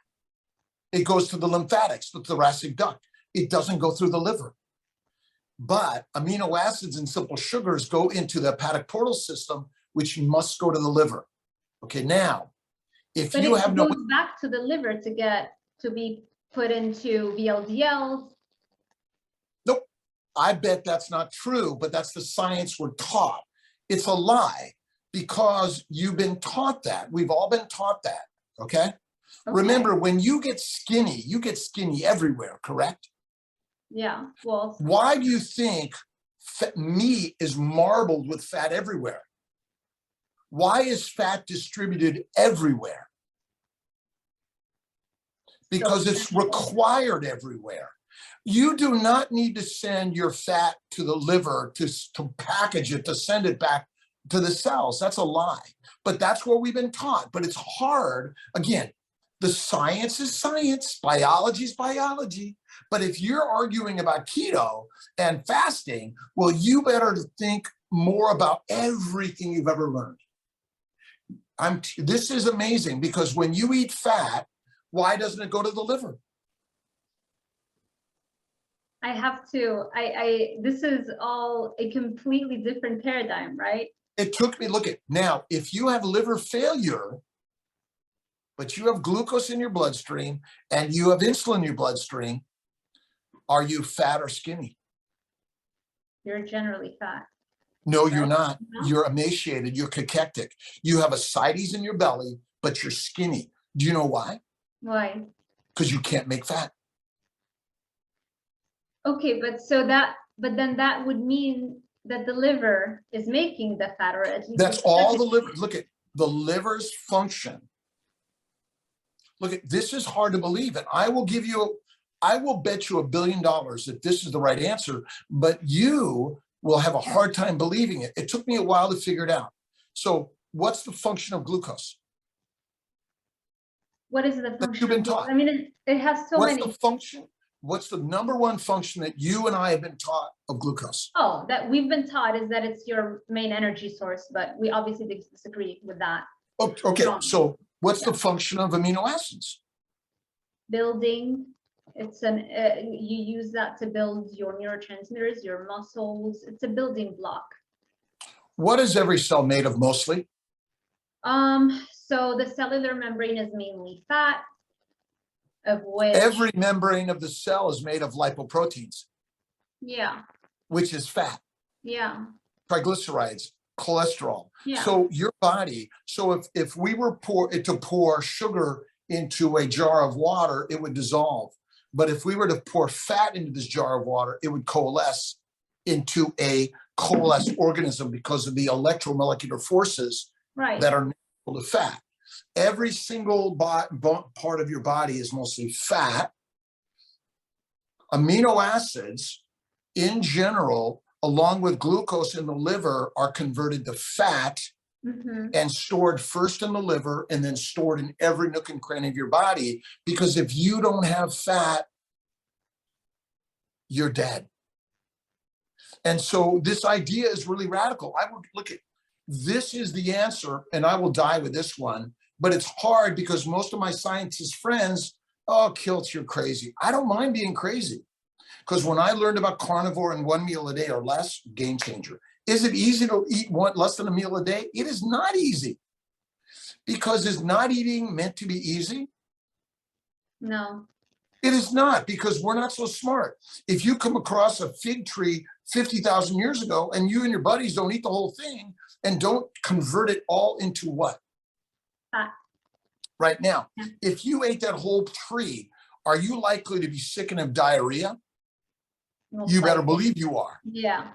It goes to the lymphatics, the thoracic duct. It doesn't go through the liver. But amino acids and simple sugars go into the hepatic portal system, which must go to the liver. Okay, now, if But you it have no... goes back to the liver to be put into VLDLs. Nope. I bet that's not true, but that's the science we're taught. It's a lie because you've been taught that. We've all been taught that, okay? Remember, when you get skinny everywhere, correct? Yeah, well. Why do you think meat is marbled with fat everywhere? Why is fat distributed everywhere? Because it's required everywhere. You do not need to send your fat to the liver to package it, to send it back to the cells. That's a lie. But that's what we've been taught. But it's hard. Again, the science is science. Biology is biology. But if you're arguing about keto and fasting, well, you better think more about everything you've ever learned. This is amazing because when you eat fat, why doesn't it go to the liver? I have to, this is all a completely different paradigm, right? It took me, look at, now, if you have liver failure, but you have glucose in your bloodstream and you have insulin in your bloodstream, are you fat or skinny? You're generally fat. No, you're not. No? You're emaciated. You're cachectic. You have ascites in your belly, but you're skinny. Do you know why? Why? Because you can't make fat. Okay, but then that would mean that the liver is making the fat, or at least that's all the liver. Look at the liver's function. Look at this is hard to believe, and I will bet you $1 billion that this is the right answer, but you will have a hard time believing it. It took me a while to figure it out. So, what's the function of glucose? What is the function? That you've been taught. I mean, it has so many. What's the function? What's the number one function that you and I have been taught of glucose? Oh, that we've been taught is that it's your main energy source, but we obviously disagree with that. Okay, so what's the function of amino acids? Building. It's you use that to build your neurotransmitters, your muscles. It's a building block. What is every cell made of mostly? So the cellular membrane is mainly fat, of which every membrane of the cell is made of lipoproteins. Yeah. Which is fat. Yeah. Triglycerides, cholesterol. Yeah. So your body, so if we were to pour sugar into a jar of water, it would dissolve. But if we were to pour fat into this jar of water, it would coalesce into a coalesced organism because of the electromolecular forces that are natural to fat. Every single part of your body is mostly fat. Amino acids, in general, along with glucose in the liver, are converted to fat and stored first in the liver and then stored in every nook and cranny of your body. Because if you don't have fat, you're dead. And so this idea is really radical. I would look at, this is the answer, and I will die with this one, but it's hard because most of my scientist friends, oh, Kiltz, you're crazy. I don't mind being crazy, because when I learned about carnivore and 1 meal a day or less, game changer. Is it easy to eat less than a meal a day? It is not easy. Because is not eating meant to be easy? No. It is not, because we're not so smart. If you come across a fig tree 50,000 years ago and you and your buddies don't eat the whole thing and don't convert it all into what? Fat. Right now, if you ate that whole tree, are you likely to be sick and have diarrhea? You better believe you are. Yeah.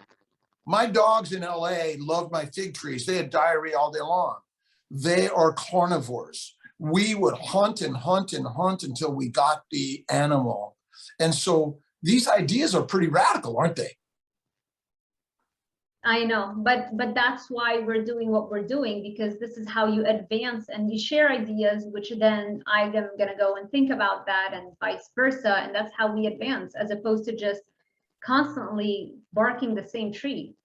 My dogs in LA loved my fig trees. They had diarrhea all day long. They are carnivores. We would hunt and hunt and hunt until we got the animal. And so these ideas are pretty radical, aren't they? I know, but that's why we're doing what we're doing, because this is how you advance and you share ideas, which then I am going to go and think about that and vice versa. And that's how we advance, as opposed to just constantly barking the same tree.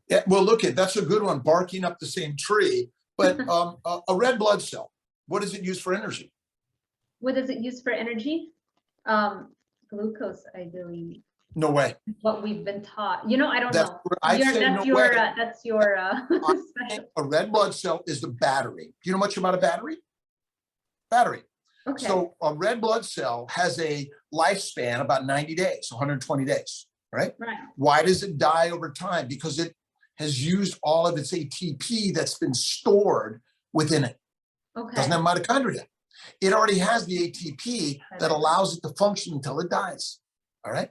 Yeah, well, look, that's a good one, barking up the same tree. But a red blood cell, what does it use for energy? What does it use for energy? Glucose, I believe. No way. What we've been taught. You know, I don't know. That's your special. A red blood cell is the battery. Do you know much about a battery? Battery. Okay. So a red blood cell has a lifespan about 90 days, 120 days, right? Right. Why does it die over time? Because it has used all of its ATP that's been stored within it. Okay. Doesn't have mitochondria. It already has the ATP that allows it to function until it dies. All right.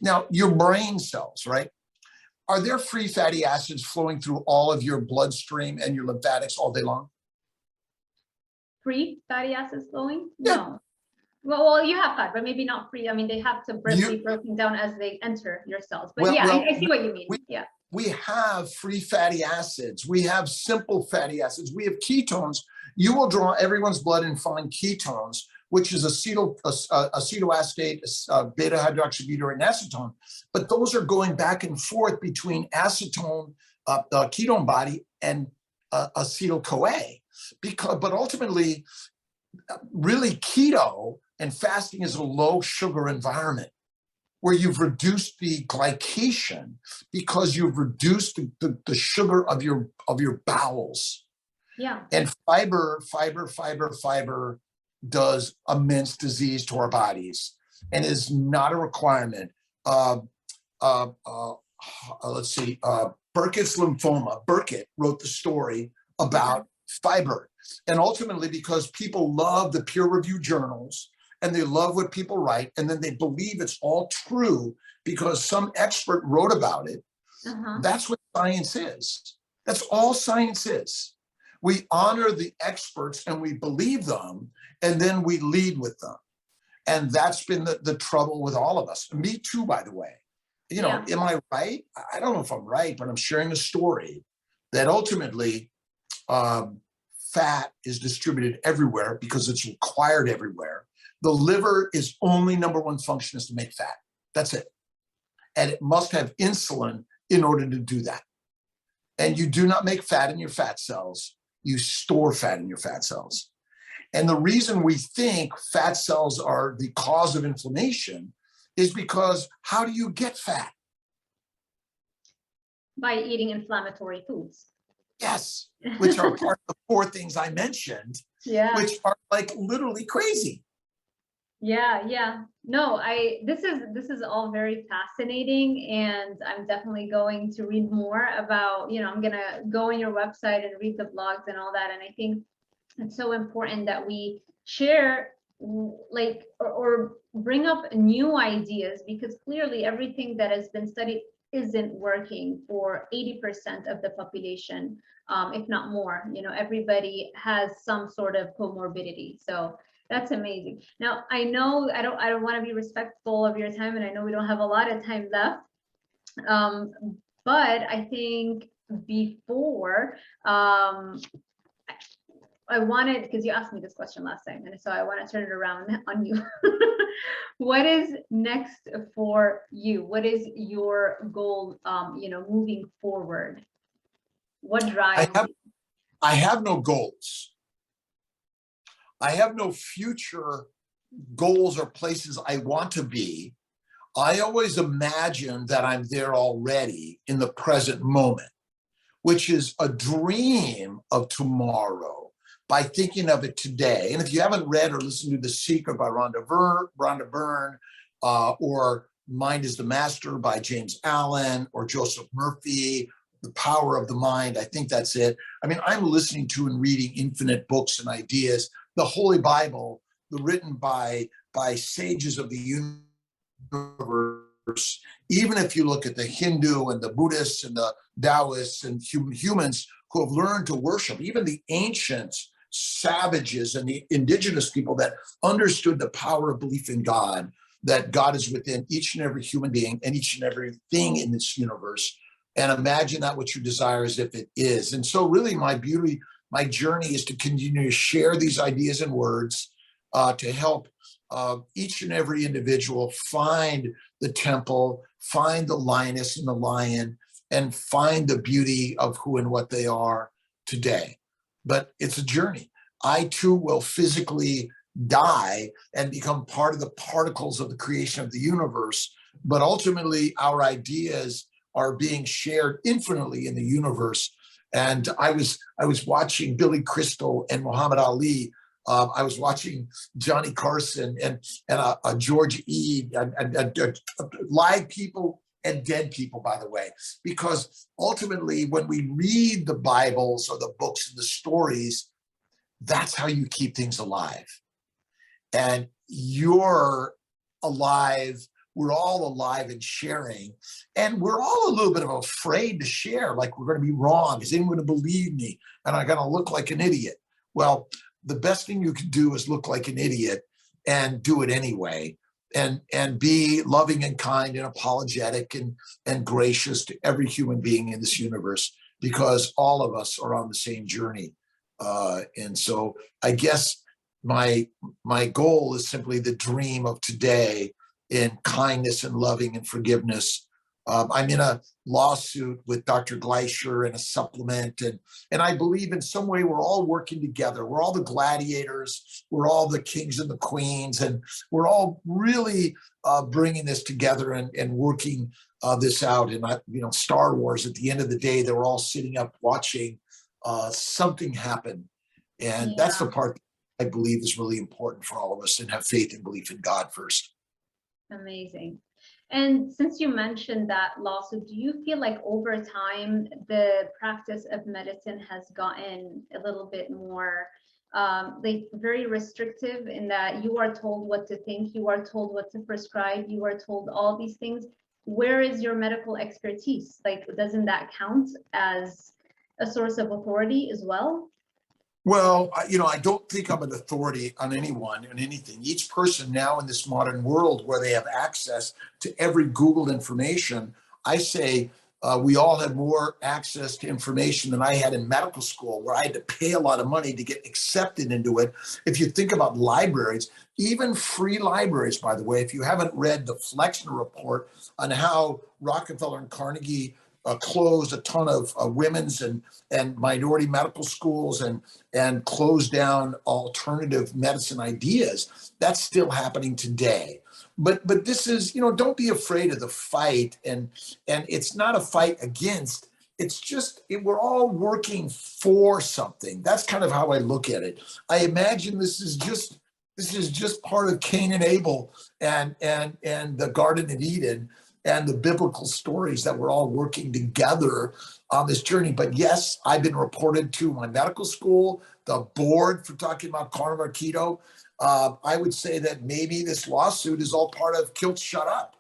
Now, your brain cells, right? Are there free fatty acids flowing through all of your bloodstream and your lymphatics all day long? Free fatty acids flowing? Yeah. No. Well, you have fat, but maybe not free. I mean, they have to be broken down as they enter your cells. But I see what you mean. We have free fatty acids. We have simple fatty acids. We have ketones. You will draw everyone's blood and find ketones, which is acetoacetate, beta hydroxybutyrate, and acetone. But those are going back and forth between acetone, the ketone body, and acetyl-CoA. But ultimately, really, keto and fasting is a low sugar environment where you've reduced the glycation because you've reduced the sugar of your bowels. Yeah. And fiber does immense disease to our bodies and is not a requirement. Let's see, Burkitt's lymphoma. Burkitt wrote the story about fiber. And ultimately, because people love the peer-reviewed journals and they love what people write, and then they believe it's all true because some expert wrote about it. That's what science is. That's all science is. We honor the experts and we believe them, and then we lead with them. And that's been the trouble with all of us. Me too, by the way. You know, am I right? I don't know if I'm right, but I'm sharing a story that ultimately fat is distributed everywhere because it's required everywhere. The liver is only number one function is to make fat. That's it. And it must have insulin in order to do that. And you do not make fat in your fat cells. You store fat in your fat cells. And the reason we think fat cells are the cause of inflammation is because how do you get fat? By eating inflammatory foods. Yes, which are part of the 4 things I mentioned, which are like literally crazy. Yeah. No, this is all very fascinating, and I'm definitely going to read more about, I'm gonna go on your website and read the blogs and all that. And I think it's so important that we share or bring up new ideas, because clearly everything that has been studied isn't working for 80% of the population, if not more. Everybody has some sort of comorbidity. So that's amazing. Now, I know I don't want to be respectful of your time, and I know we don't have a lot of time left. Um, but I think before, I wanted, because you asked me this question last time, and so I want to turn it around on you. What is next for you? What is your goal, moving forward? What drives you? I have no goals. I have no future goals or places I want to be. I always imagine that I'm there already in the present moment, which is a dream of tomorrow by thinking of it today. And if you haven't read or listened to The Secret by Rhonda Byrne, or Mind is the Master by James Allen, or Joseph Murphy, The Power of the Mind, I think that's it. I mean, I'm listening to and reading infinite books and ideas. The Holy Bible, written by sages of the universe. Even if you look at the Hindu and the Buddhists and the Taoists and humans who have learned to worship, even the ancient savages and the indigenous people that understood the power of belief in God, that God is within each and every human being and each and every thing in this universe. And imagine that what you desire as if it is. And so really my journey is to continue to share these ideas and words to help each and every individual find the temple, find the lioness and the lion, and find the beauty of who and what they are today. But it's a journey. I too will physically die and become part of the particles of the creation of the universe. But ultimately, our ideas are being shared infinitely in the universe. And I was watching Billy Crystal and Muhammad Ali. I was watching Johnny Carson and George E. and live people and dead people, by the way, because ultimately when we read the Bibles or the books and the stories, that's how you keep things alive. And you're alive. We're all alive and sharing. And we're all a little bit of afraid to share, like we're going to be wrong. Is anyone going to believe me? And I'm going to look like an idiot. Well, the best thing you can do is look like an idiot and do it anyway, and be loving and kind and apologetic and gracious to every human being in this universe, because all of us are on the same journey. And so I guess my goal is simply the dream of today in kindness and loving and forgiveness. I'm in a lawsuit with Dr. Gleischer and a supplement, and I believe in some way we're all working together. We're all the gladiators, we're all the kings and the queens, and we're all really bringing this together and working this out. And Star Wars, at the end of the day, they were all sitting up watching something happen, and that's the part that I believe is really important for all of us, and have faith and belief in God first. Amazing. And since you mentioned that lawsuit, do you feel like over time the practice of medicine has gotten a little bit more like very restrictive, in that you are told what to think, you are told what to prescribe, you are told all these things? Where is your medical expertise? Like, doesn't that count as a source of authority as well? Well, I don't think I'm an authority on anyone and anything. Each person now in this modern world where they have access to every Googled information, I say we all have more access to information than I had in medical school, where I had to pay a lot of money to get accepted into it. If you think about libraries, even free libraries, by the way, if you haven't read the Flexner report on how Rockefeller and Carnegie closed a ton of women's and minority medical schools and closed down alternative medicine ideas, that's still happening today. But this is, don't be afraid of the fight, and it's not a fight against. It's just we're all working for something. That's kind of how I look at it. I imagine this is just part of Cain and Abel and the Garden of Eden, and the biblical stories that we're all working together on this journey. But yes, I've been reported to my medical school, the board, for talking about carnivore keto. I would say that maybe this lawsuit is all part of Kiltz Shut Up.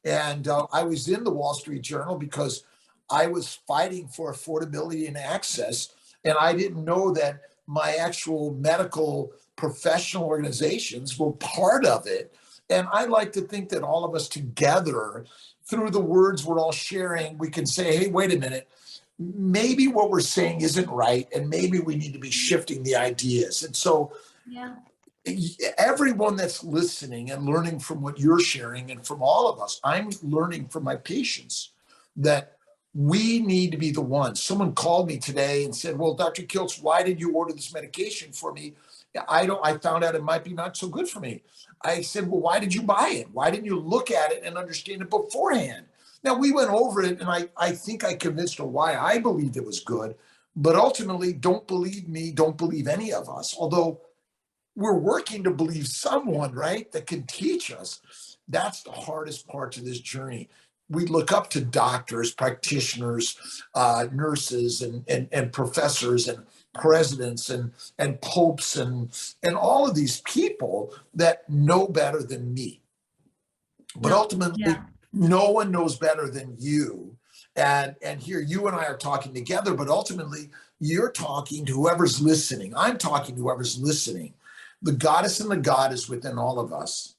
And I was in the Wall Street Journal because I was fighting for affordability and access. And I didn't know that my actual medical professional organizations were part of it. And I like to think that all of us together through the words we're all sharing, we can say, hey, wait a minute, maybe what we're saying isn't right, and maybe we need to be shifting the ideas. And so Yeah. everyone that's listening and learning from what you're sharing, and from all of us, I'm learning from my patients that we need to be the ones. Someone called me today and said, well, Dr. Kiltz, why did you order this medication for me? I found out it might be not so good for me. I said, well, why did you buy it? Why didn't you look at it and understand it beforehand? Now, we went over it, and I think I convinced her why I believed it was good. But ultimately, don't believe me, don't believe any of us. Although we're working to believe someone, right, that can teach us. That's the hardest part to this journey. We look up to doctors, practitioners, nurses, and professors, and presidents, and popes, and all of these people that know better than me. But ultimately, no one knows better than you. And here you and I are talking together, but ultimately you're talking to whoever's listening. I'm talking to whoever's listening. The goddess and the God is within all of us.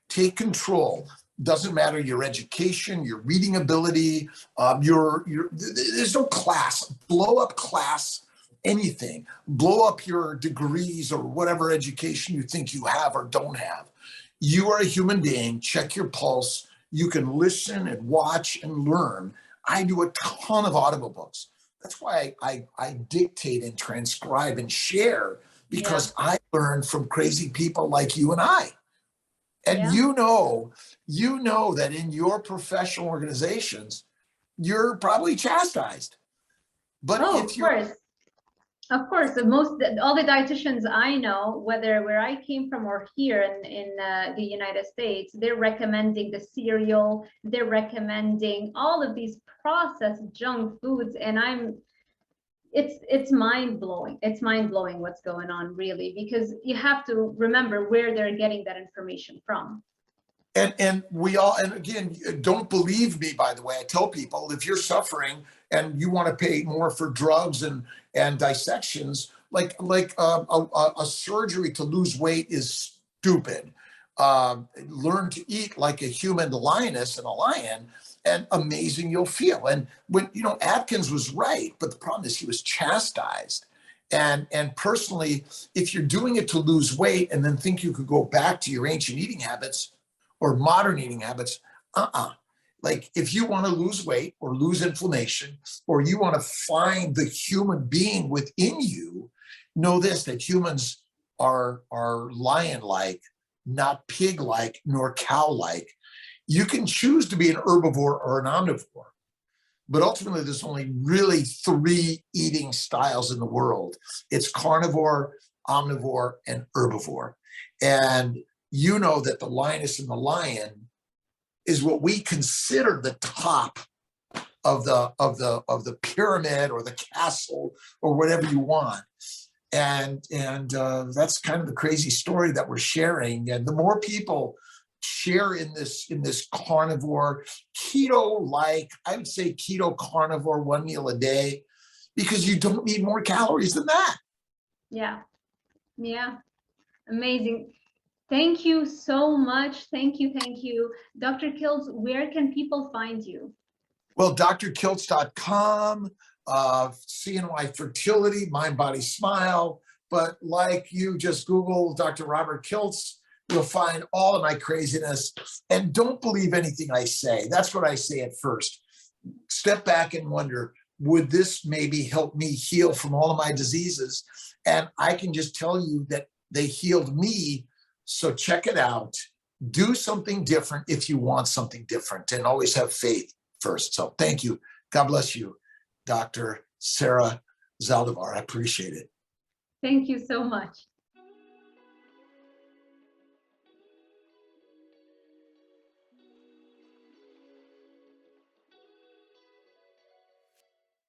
Take control. Doesn't matter your education, your reading ability, there's no class. Blow up class, anything. Blow up your degrees or whatever education you think you have or don't have. You are a human being. Check your pulse. You can listen and watch and learn. I do a ton of audible books. That's why I dictate and transcribe and share, because I learn from crazy people like you and I. And you know that in your professional organizations, you're probably chastised. But if you're Of course, all the dietitians I know, whether where I came from or here in the United States, they're recommending the cereal, they're recommending all of these processed junk foods, and it's mind blowing. It's mind blowing what's going on, really, because you have to remember where they're getting that information from. And we all, and again, don't believe me, by the way. I tell people, if you're suffering and you want to pay more for drugs and dissections, like a surgery to lose weight is stupid. Learn to eat like a human, the lioness and a lion, and amazing you'll feel. And when, Atkins was right, but the problem is he was chastised. And personally, if you're doing it to lose weight and then think you could go back to your ancient eating habits or modern eating habits, like if you want to lose weight or lose inflammation, or you want to find the human being within you, know this, that humans are lion-like, not pig-like, nor cow-like. You can choose to be an herbivore or an omnivore, but ultimately there's only really 3 eating styles in the world. It's carnivore, omnivore, and herbivore. And you know that the lioness and the lion is what we consider the top of the pyramid or the castle or whatever you want. And that's kind of the crazy story that we're sharing. And the more people share in this carnivore, keto-like, I would say keto carnivore, 1 meal a day, because you don't need more calories than that. Yeah. Amazing. Thank you so much. Thank you. Dr. Kiltz, where can people find you? Well, drkiltz.com, CNY Fertility, Mind, Body, Smile. But like you, just Google Dr. Robert Kiltz. You'll find all of my craziness. And don't believe anything I say. That's what I say at first. Step back and wonder, would this maybe help me heal from all of my diseases? And I can just tell you that they healed me. So check it out. Do something different if you want something different, and always have faith first. So thank you. God bless you, Dr. Sarah Zaldivar. I appreciate it. Thank you so much.